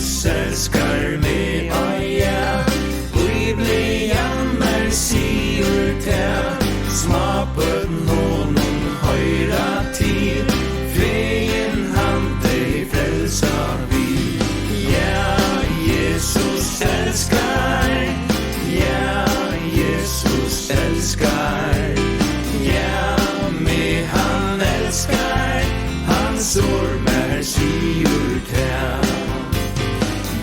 Jesus elskar mig, ja. Biblian sier til, småbøtten honom høyra til, fegen han deg frelsa vi. Ja, Jesus elskar, ja, Jesus elskar, ja, mig han elskar, hans ord mer sier til.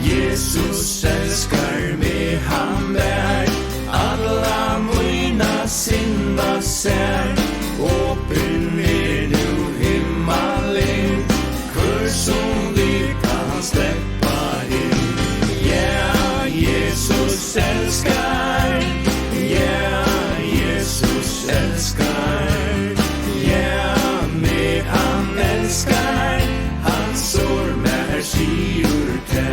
Jesus elskar mig, han bär alla mina synda ser. Åpen nu himmelen, kurs som vi kan släppa in. Ja, Jesus älskar, ja, Jesus älskar, ja, mig han älskar, hans ord mer sier till.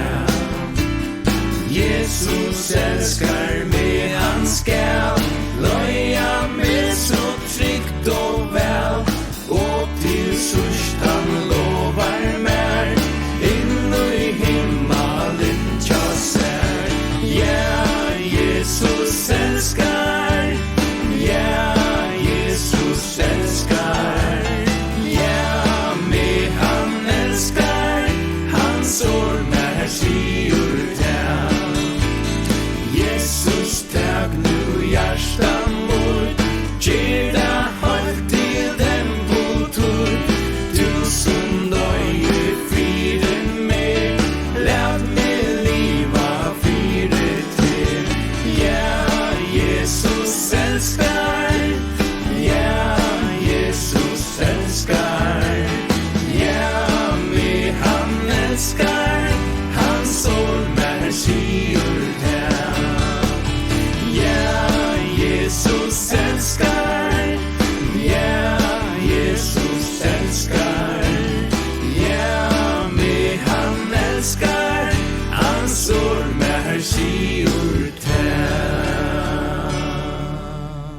Jesus älskar mig, han skall löja mig så tryggt och väl, och till sist han lovar mer in i himmelen jag ser. Ja, Jesus älskar, ja, Jesus älskar, ja, mig han älskar, hans ord mer sier till. Jesus, tag nu hjärtan mot, ger det halt till den kultur. Du som döjer friden med, lät mig liva fyret till. Ja, Jesus älskar.